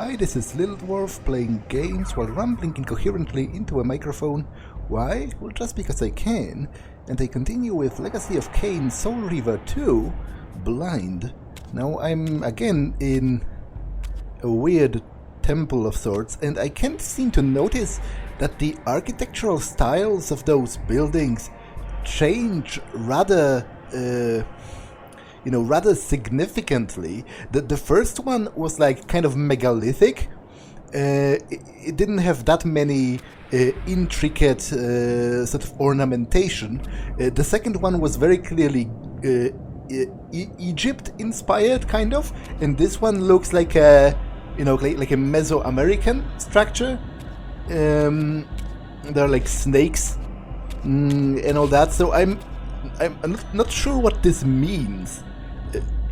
Hi, this is Little Dwarf playing games while rambling incoherently into a microphone. Why? Well, just because I can. And I continue with Legacy of Kain, Soul Reaver 2, Blind. Now I'm again in a weird temple of sorts, and I can't seem to notice that the architectural styles of those buildings change rather rather significantly. The first one was like kind of megalithic. It didn't have that many intricate sort of ornamentation. The second one was very clearly Egypt inspired, kind of, and this one looks like a like a Mesoamerican structure. There are like snakes and all that. So I'm not sure what this means,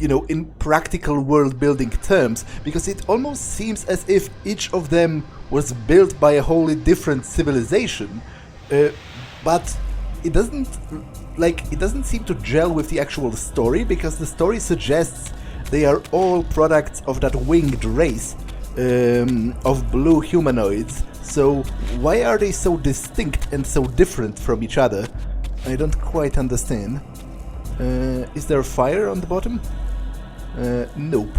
in practical world building terms, because it almost seems as if each of them was built by a wholly different civilization, but it doesn't seem to gel with the actual story, because the story suggests they are all products of that winged race of blue humanoids. So why are they so distinct and so different from each other? I don't quite understand. Is there fire on the bottom? Nope.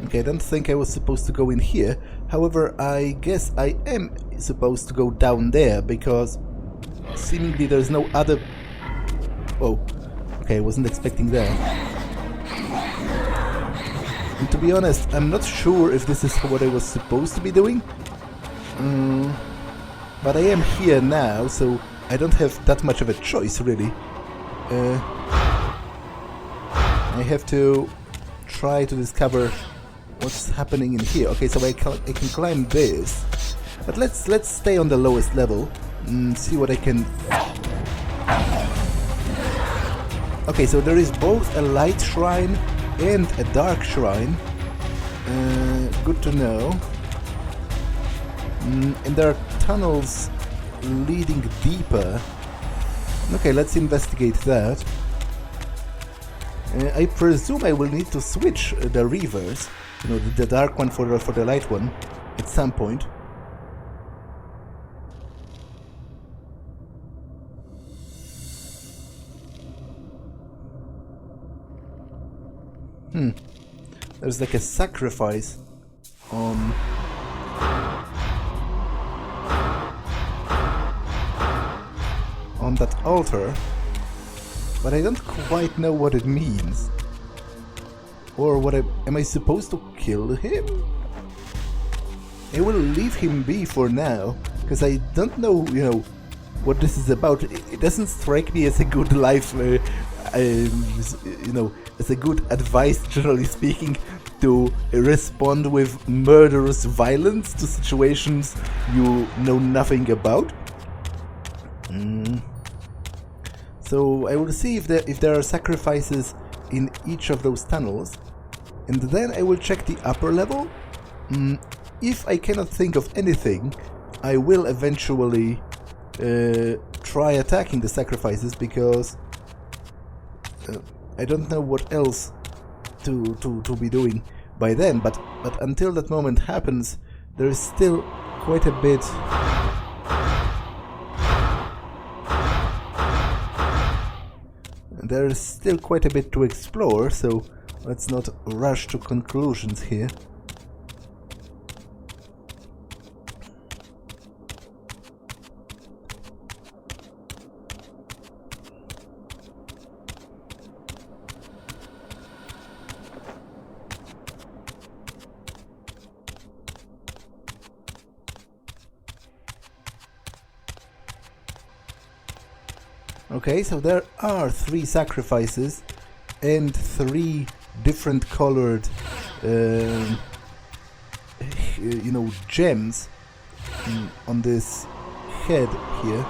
Okay, I don't think I was supposed to go in here. However, I guess I am supposed to go down there, because seemingly there's no other... Oh, okay, I wasn't expecting that. And to be honest, I'm not sure if this is what I was supposed to be doing. But I am here now, so I don't have that much of a choice, really. I have to try to discover what's happening in here. Okay, so I can climb this. But let's stay on the lowest level and see what I can... Okay, so there is both a light shrine and a dark shrine. Good to know. And there are tunnels leading deeper. Okay, let's investigate that. I presume I will need to switch the Reavers, the dark one for the light one, at some point. There's like a sacrifice on that altar, but I don't quite know what it means. Or am I supposed to kill him? I will leave him be for now, because I don't know, what this is about. It doesn't strike me as a good life, as a good advice, generally speaking, to respond with murderous violence to situations you know nothing about. So I will see if there are sacrifices in each of those tunnels, and then I will check the upper level. If I cannot think of anything, I will eventually try attacking the sacrifices, because I don't know what else to be doing by then. But until that moment happens, there is still quite a bit. There is still quite a bit to explore, so let's not rush to conclusions here. Okay, so there are 3 sacrifices and 3 different colored, gems on this head here.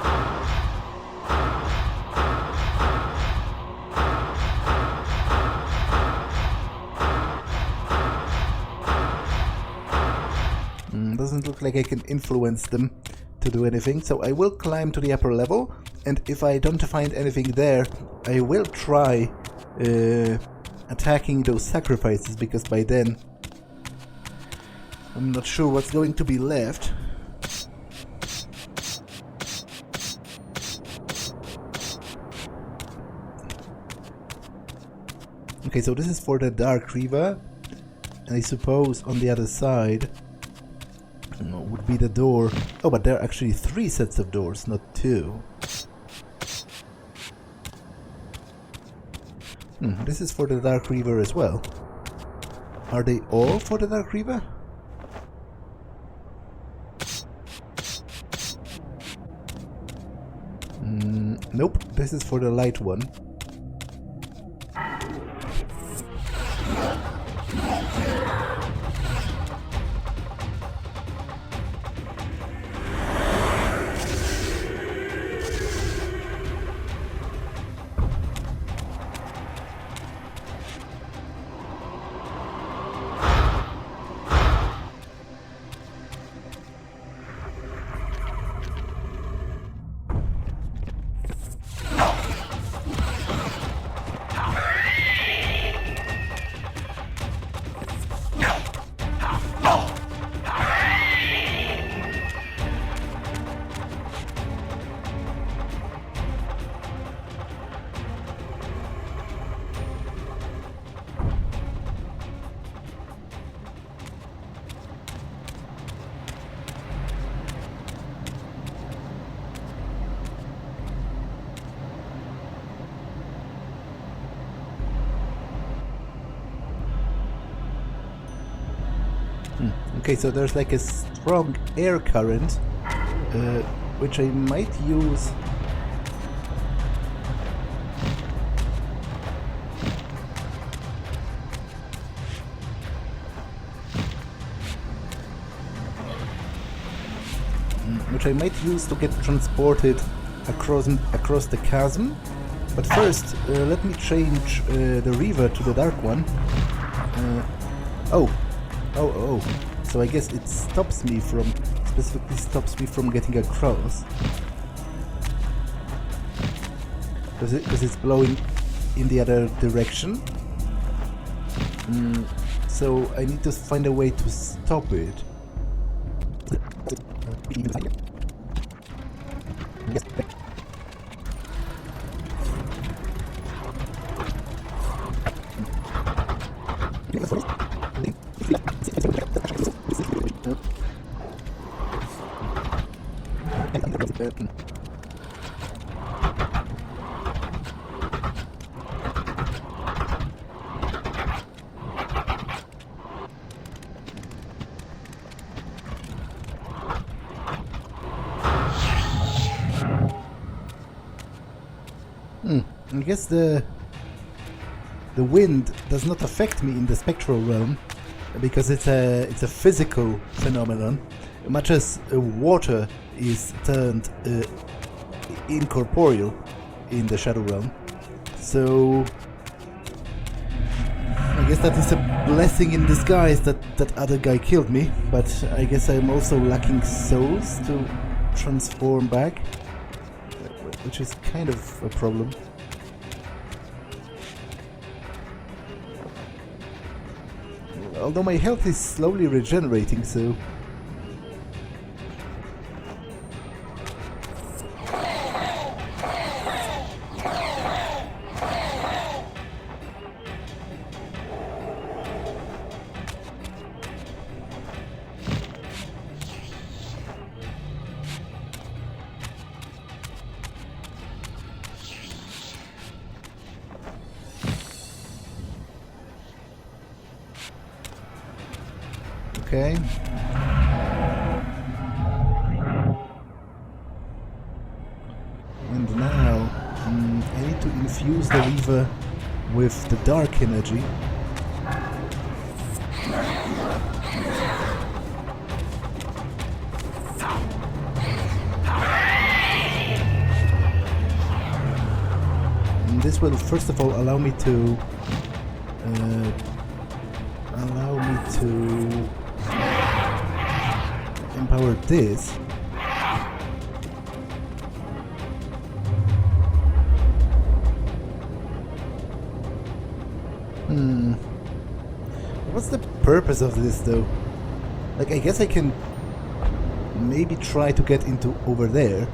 Doesn't look like I can influence them to do anything, so I will climb to the upper level And if I don't find anything there, I will try attacking those sacrifices, because by then I'm not sure what's going to be left. Okay, so this is for the Dark Reaver, and I suppose on the other side would be the door. Oh, but there are actually 3 sets of doors, not 2. This is for the Dark Reaver as well. Are they all for the Dark Reaver? Nope, this is for the light one. Okay, so there's like a strong air current, which I might use. Which I might use to get transported across the chasm. But first, let me change the Reaver to the Dark one. Oh. So I guess it specifically stops me from getting across. Because it's blowing in the other direction. So I need to find a way to stop it. I guess the wind does not affect me in the spectral realm, because it's a physical phenomenon, much as water is turned incorporeal in the shadow realm. So I guess that is a blessing in disguise that that other guy killed me, but I guess I'm also lacking souls to transform back, which is kind of a problem. Although my health is slowly regenerating, so... Okay. And now I need to infuse the Reaver with the dark energy. And this will first of all allow me to empower this. What's the purpose of this, though? Like, I guess I can maybe try to get into over there.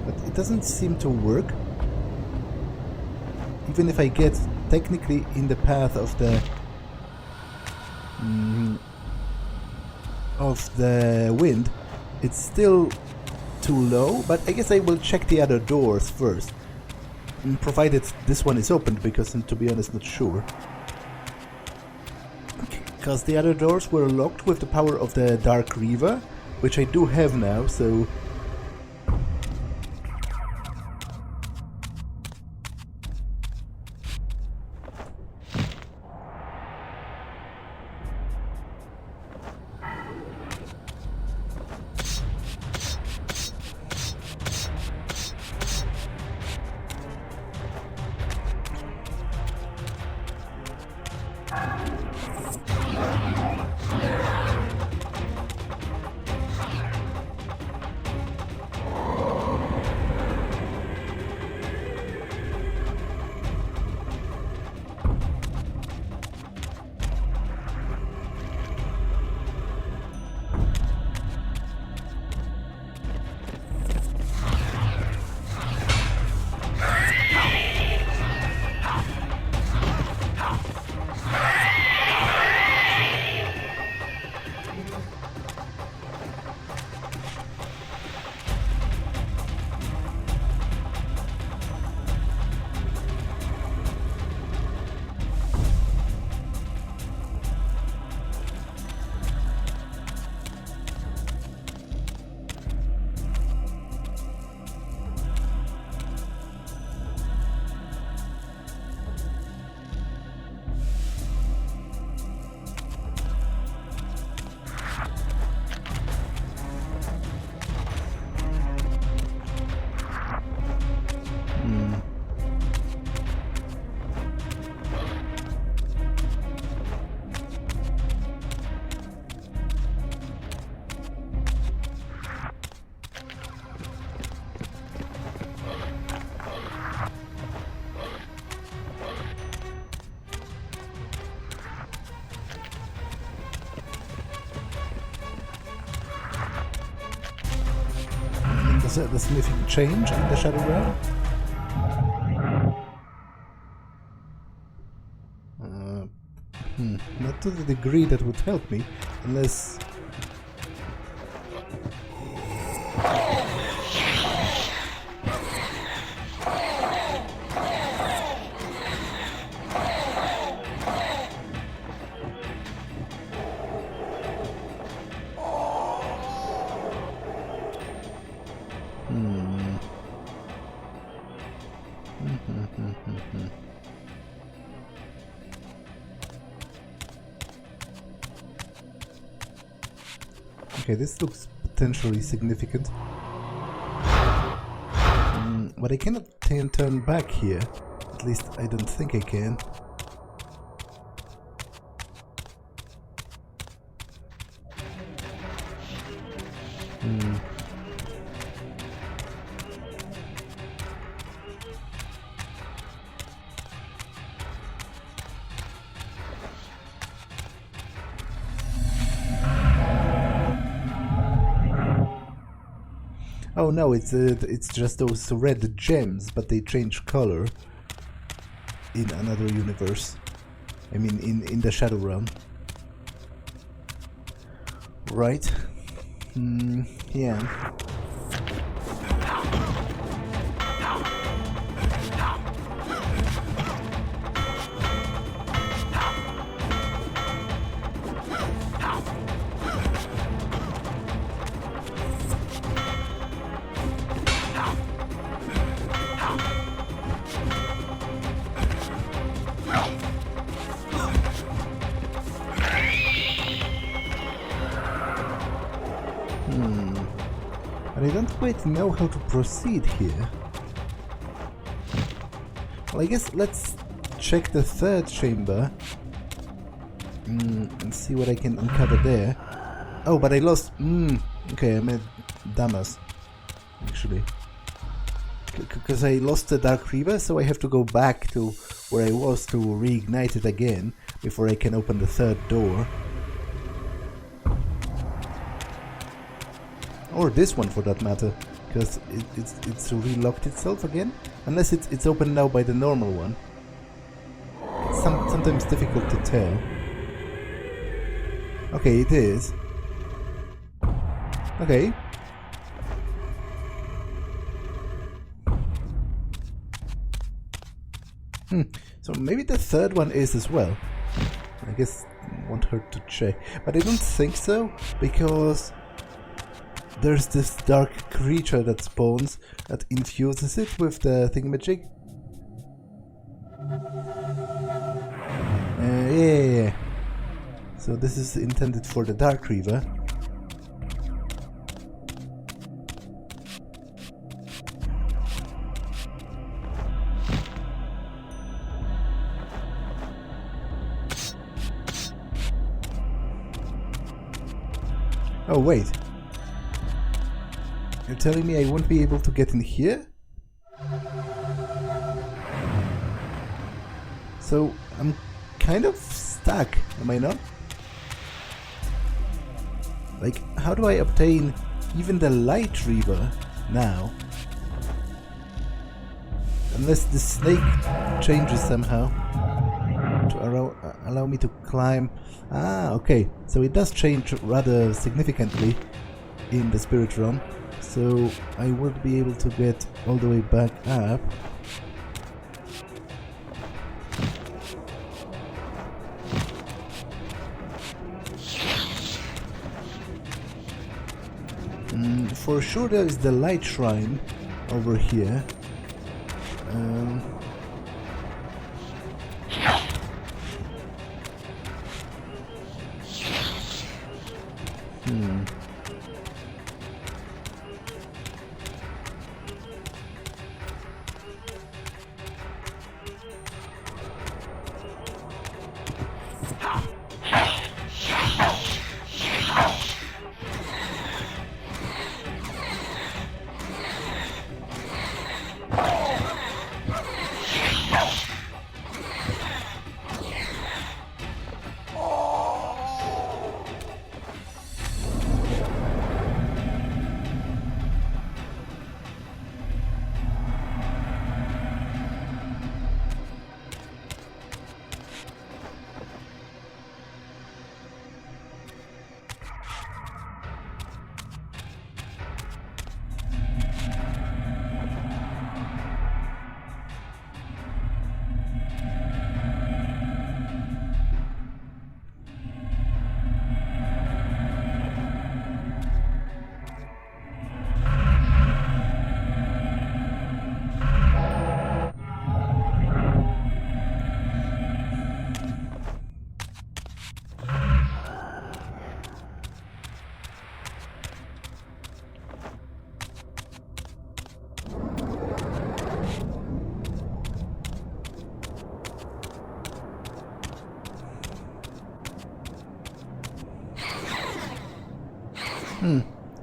But it doesn't seem to work. Even if I get technically in the path of the wind, it's still too low. But I guess I will check the other doors first, provided this one is opened, because I'm, to be honest, not sure. Because the other doors were locked with the power of the Dark Reaver, which I do have now, so... Does the smithing change in the Shadow Realm? Not to the degree that would help me, unless... Okay, this looks potentially significant. But I cannot turn back here. At least I don't think I can. Oh no, it's just those red gems, but they change color in another universe. I mean, in the Shadow Realm. Right? Yeah. But I don't quite know how to proceed here. Well, I guess let's check the third chamber and see what I can uncover there. Oh, but I lost... okay, I made Damas, actually. Because I lost the Dark Reaver, so I have to go back to where I was to reignite it again before I can open the third door. Or this one for that matter, because it's relocked itself again, unless it's open now by the normal one. It's sometimes difficult to tell. Okay, it is. Okay. So maybe the third one is as well. I guess won't hurt to check, but I don't think so, because there's this dark creature that spawns that infuses it with the thingamajig. Yeah. So this is intended for the Dark Reaver. Oh wait. You're telling me I won't be able to get in here? So I'm kind of stuck, am I not? Like, how do I obtain even the Light Reaver now? Unless the snake changes somehow to allow me to climb. Ah, okay. So it does change rather significantly in the Spirit Realm. So I won't be able to get all the way back up. For sure there is the Light Shrine over here.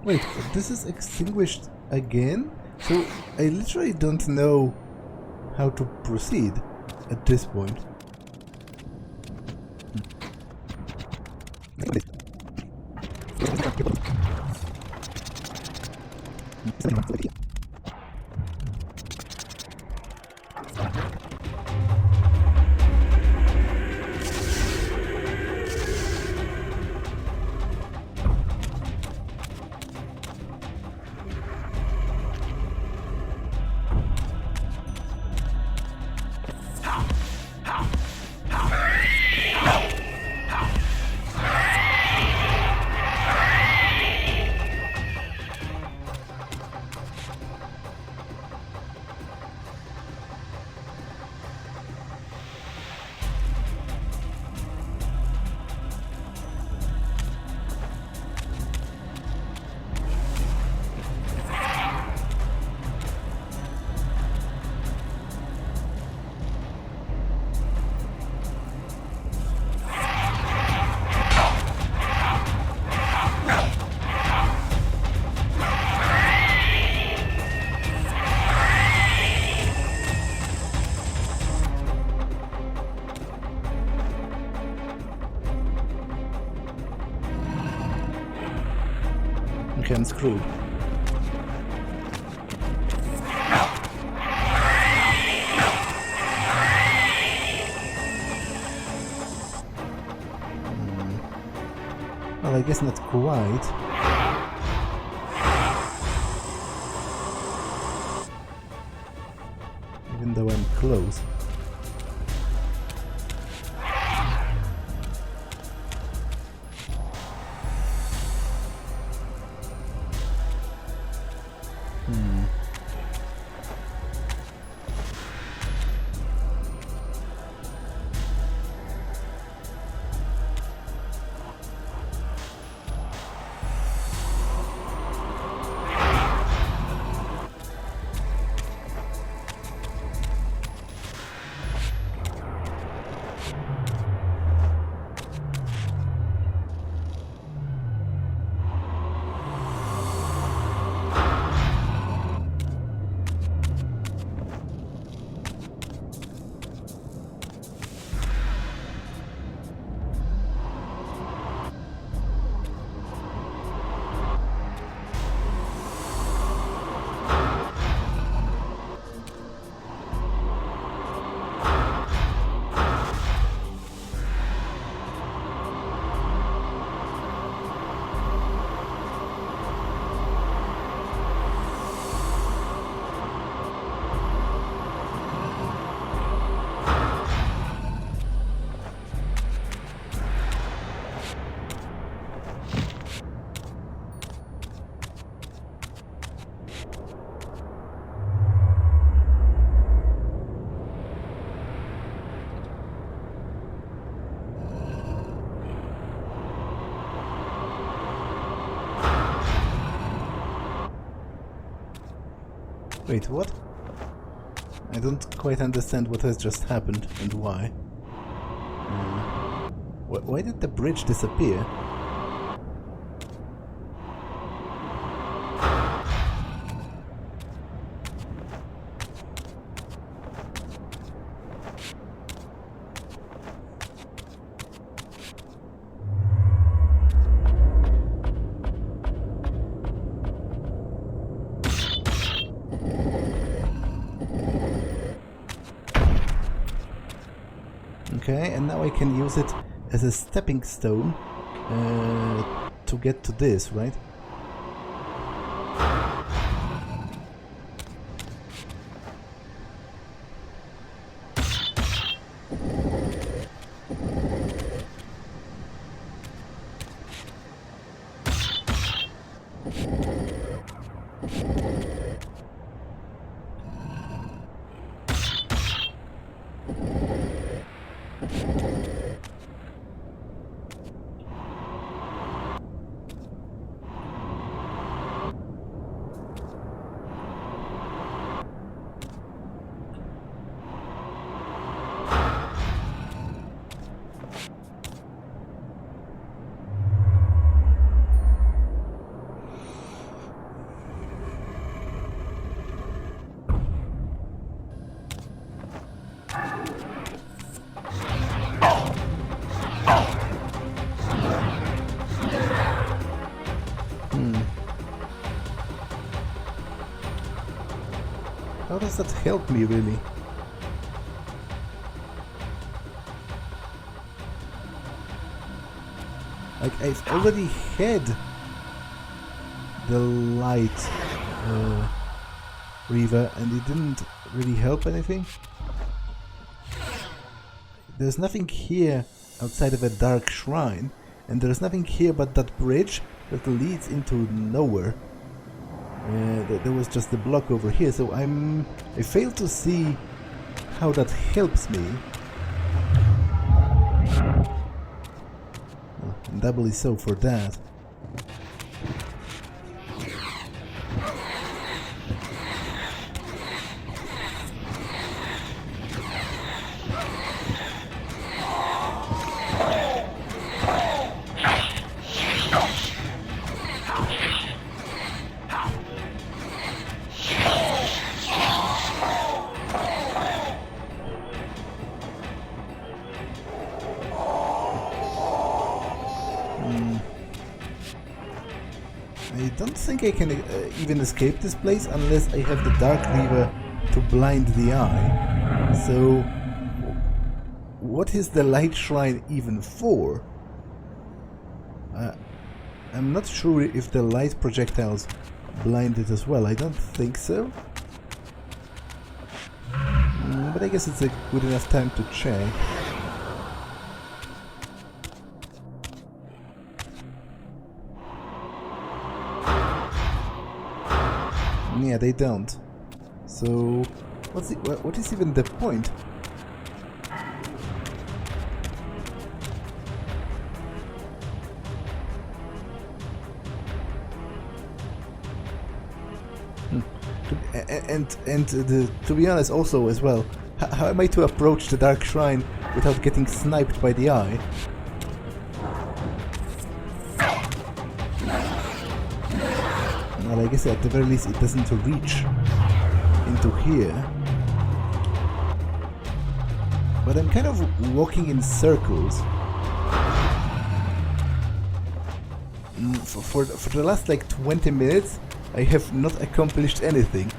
Wait, this is extinguished again? So I literally don't know how to proceed at this point. Okay, I'm screwed. Well, I guess not quite. Even though I'm close. Wait, what? I don't quite understand what has just happened and why. Why did the bridge disappear? Okay, and now I can use it as a stepping stone to get to this, right? How does that help me, really? Like, I've already had the light Reaver, and it didn't really help anything. There's nothing here outside of a dark shrine, and there's nothing here but that bridge that leads into nowhere. There was just the block over here, so I fail to see how that helps me. And doubly so for that. I don't think I can even escape this place unless I have the Dark Reaver to blind the eye. So, what is the light shrine even for? I'm not sure if the light projectiles blind it as well. I don't think so. But I guess it's a good enough time to check. Yeah, they don't. So, what is even the point? To be honest, also as well, how am I to approach the Dark Shrine without getting sniped by the eye? Well, I guess at the very least it doesn't reach into here. But I'm kind of walking in circles. For the last like 20 minutes, I have not accomplished anything.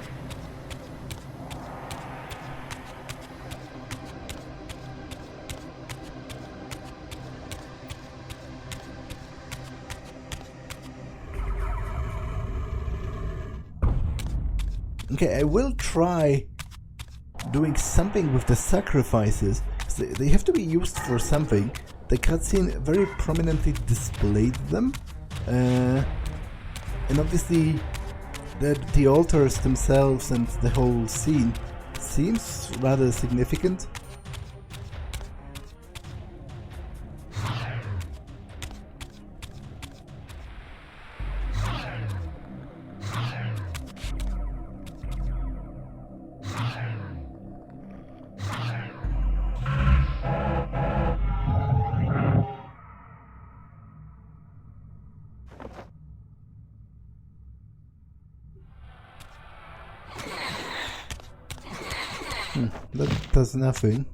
Okay, I will try doing something with the sacrifices. They have to be used for something. The cutscene very prominently displayed them. And obviously the altars themselves and the whole scene seems rather significant. That does nothing.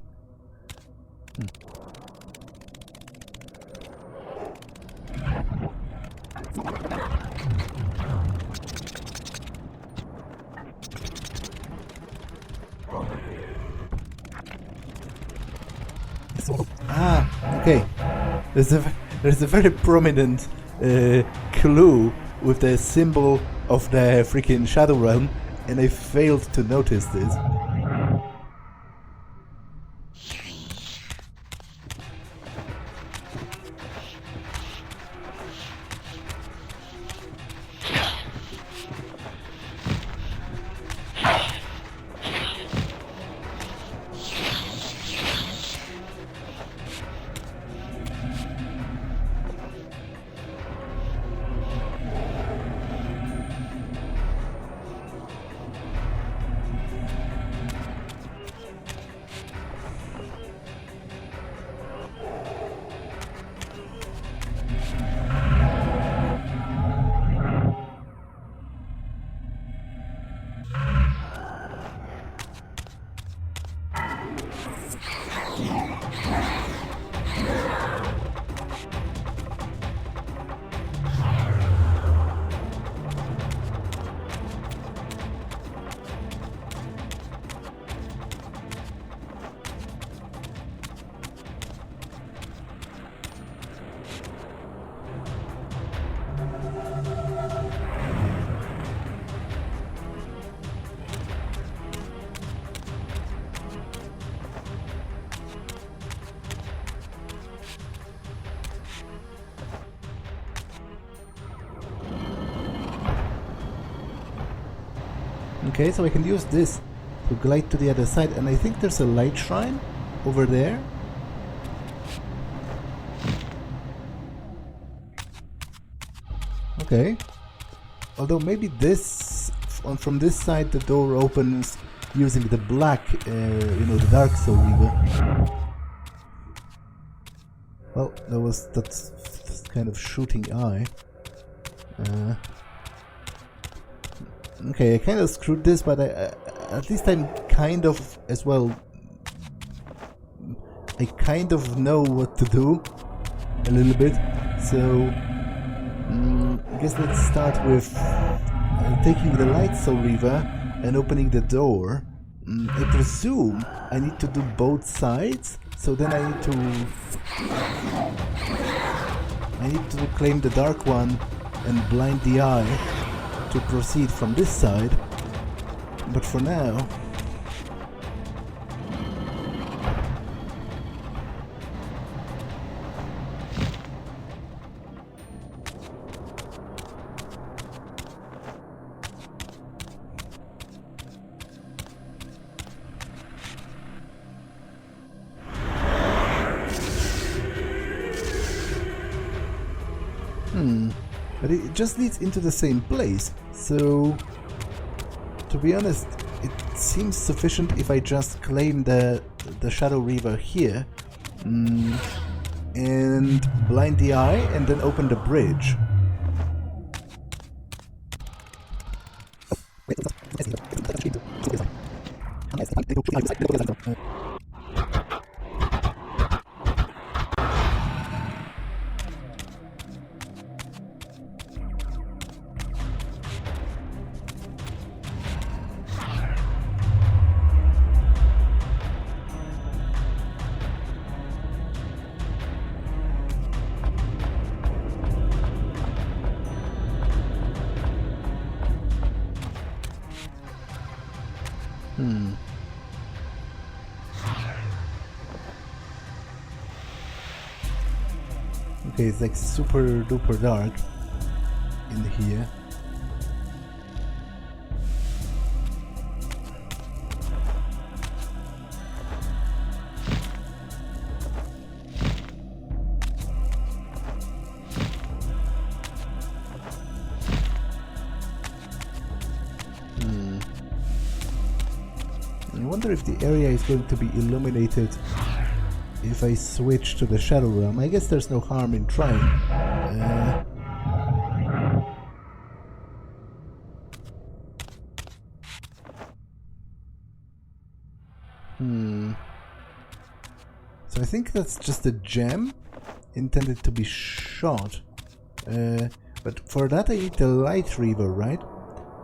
Okay. There's a very prominent clue with the symbol of the freaking Shadow Realm, and I failed to notice this. Okay, so I can use this to glide to the other side, and I think there's a light shrine over there. Okay. Although maybe this, from this side the door opens using the black, the dark Soul Reaver. Well, that's kind of shooting eye. Okay, I kind of screwed this, but at least I'm kind of, as well, I kind of know what to do, a little bit, so I guess let's start with taking the light Soul Reaver and opening the door. I presume I need to do both sides, so then I need to claim the dark one and blind the eye to proceed from this side. But for now, but it just leads into the same place, so to be honest, it seems sufficient if I just claim the Shadow Reaver here and blind the eye and then open the bridge. Okay, it's like super duper dark in here. I wonder if the area is going to be illuminated if I switch to the Shadow Realm. I guess there's no harm in trying. So I think that's just a gem intended to be shot. But for that I need the Light Reaver, right?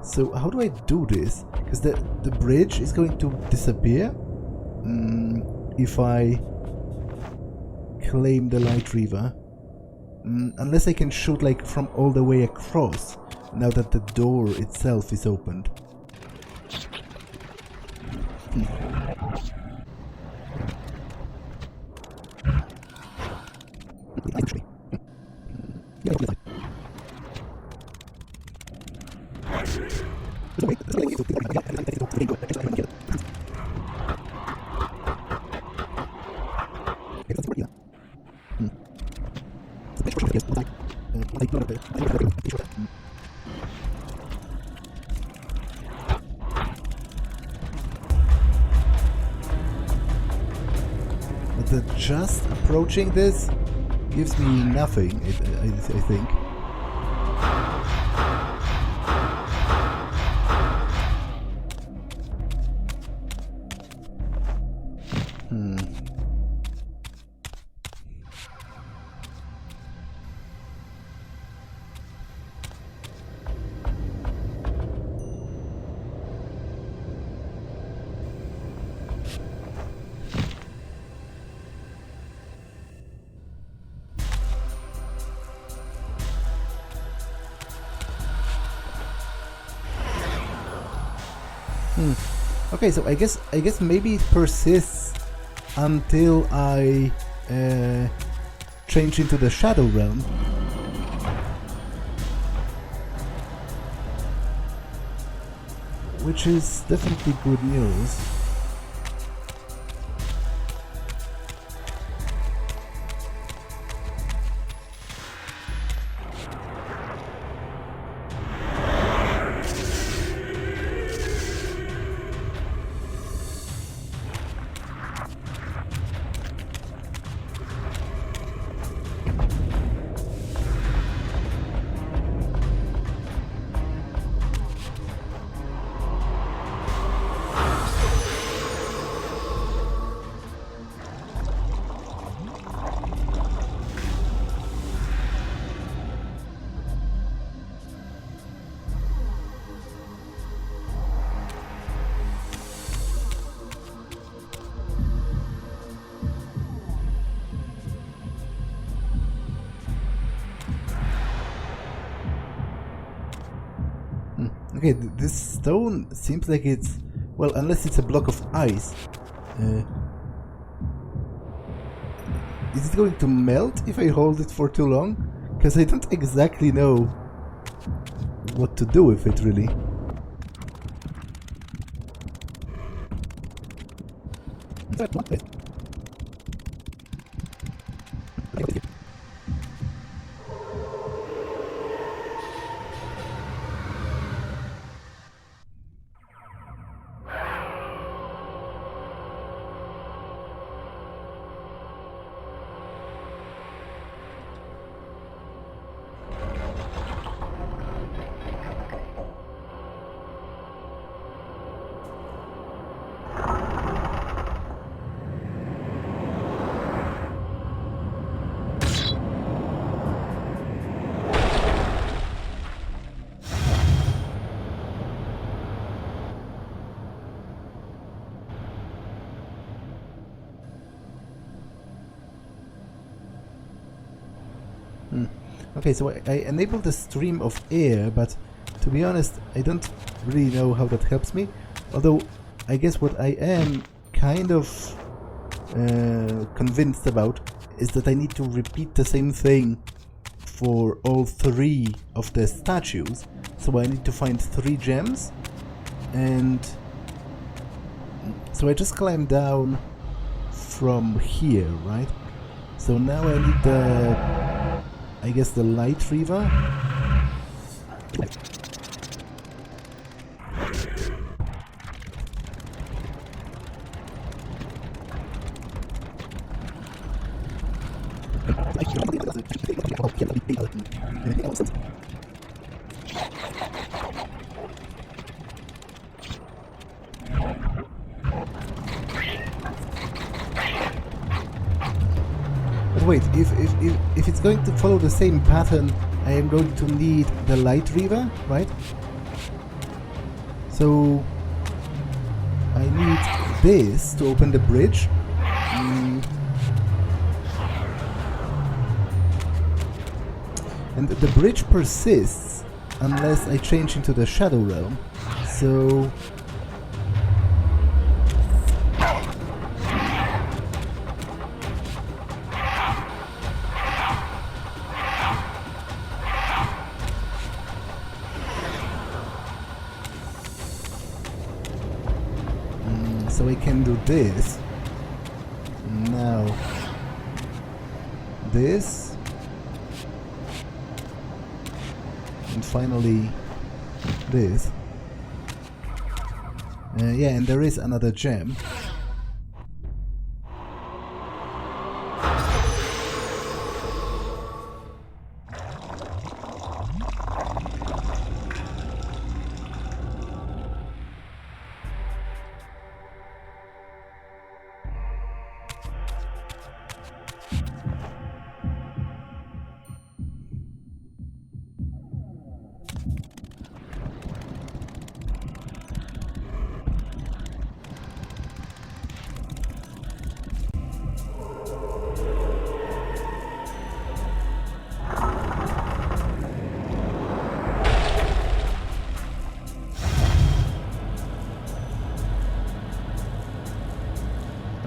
So how do I do this? Because the bridge is going to disappear if I claim the Light Reaver. Unless I can shoot like from all the way across, now that the door itself is opened. But just approaching this gives me nothing, I think. Okay, so I guess maybe it persists until I change into the Shadow Realm. Which is definitely good news. Okay, this stone seems like it's... Well, unless it's a block of ice. Is it going to melt if I hold it for too long? Because I don't exactly know what to do with it, really. Okay, so I enabled the stream of air, but to be honest, I don't really know how that helps me. Although, I guess what I am kind of convinced about is that I need to repeat the same thing for all 3 of the statues. So I need to find 3 gems, and so I just climb down from here, right? So now I need I guess the Light Reaver. But wait, if it's going to follow the same pattern, I am going to need the Light Reaver, right? So I need this to open the bridge. And the bridge persists unless I change into the Shadow Realm. So so I can do this. Now this, and finally this. Yeah, and there is another gem.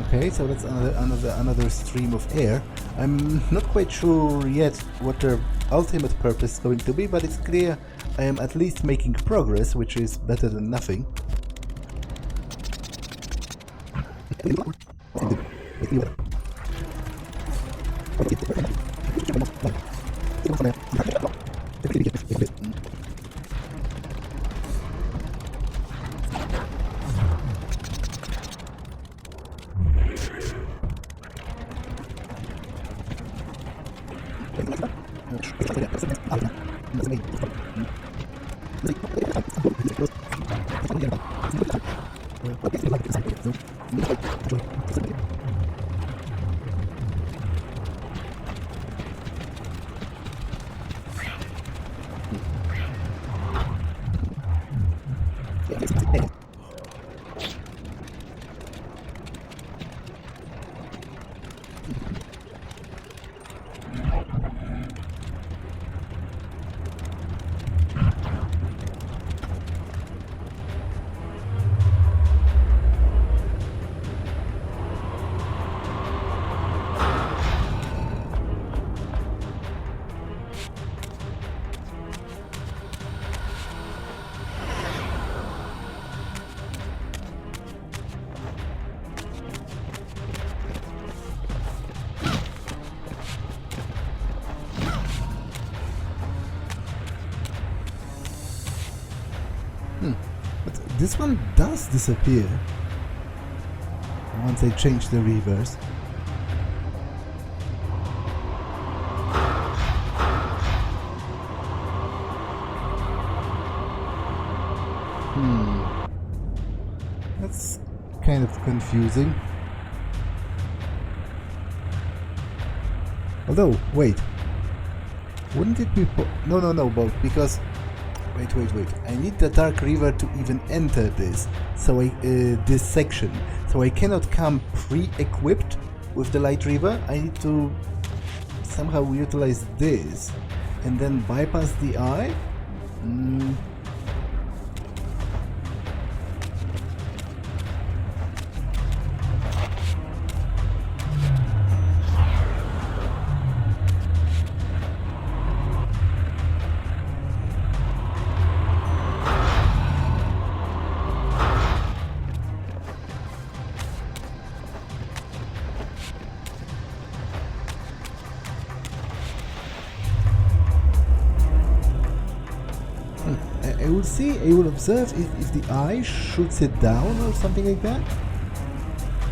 Okay, so that's another stream of air. I'm not quite sure yet what their ultimate purpose is going to be, but it's clear I am at least making progress, which is better than nothing. But this one does disappear once I change the reverse. That's kind of confusing. Although, wait. Wouldn't it be no, but because... Wait. I need the Dark Reaver to even enter this, so this section. So I cannot come pre-equipped with the Light Reaver. I need to somehow utilize this and then bypass the eye. I will observe if the eye shoots it down or something like that.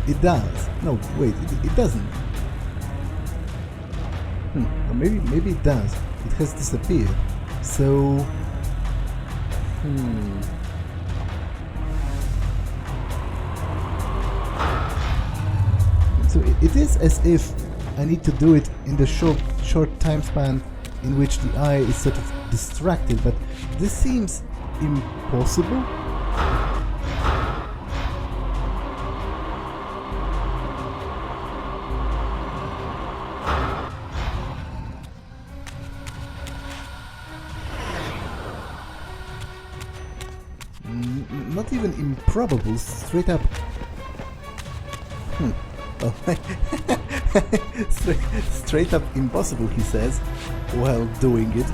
It does. No, wait, it doesn't. Or maybe it does. It has disappeared. So... So it is as if I need to do it in the short time span in which the eye is sort of distracted, but this seems impossible. Not even improbable, straight up. Well, straight up impossible, he says, while doing it.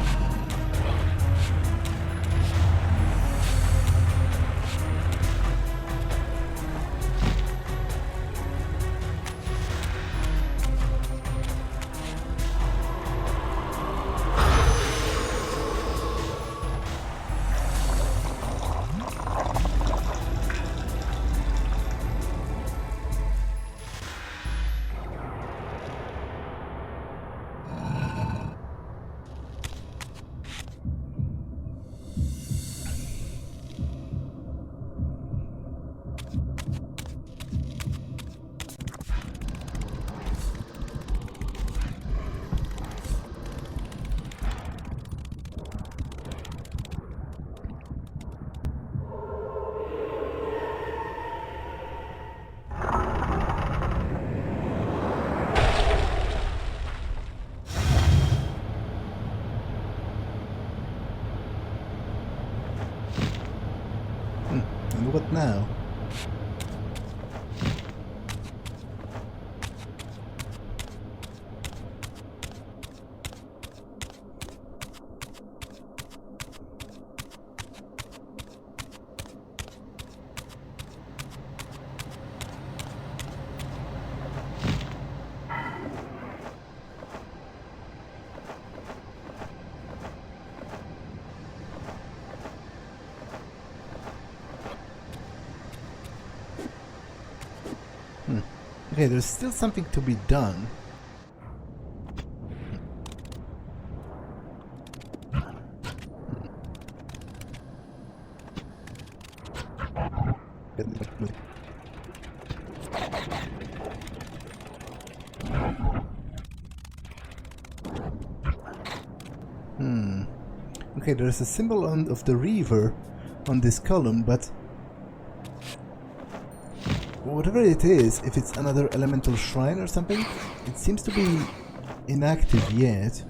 And what now? Okay, there's still something to be done. Okay, there's a symbol of the Reaver on this column, but whatever it is, if it's another elemental shrine or something, it seems to be inactive yet.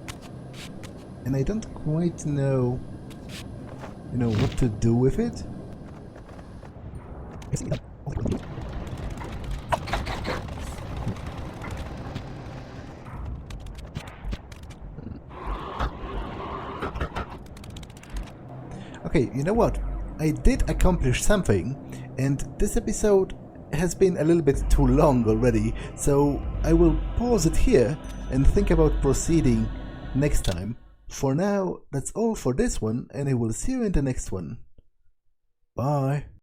And I don't quite know, what to do with it. Okay, you know what? I did accomplish something, and this episode has been a little bit too long already, so I will pause it here and think about proceeding next time. For now, that's all for this one, and I will see you in the next one. Bye.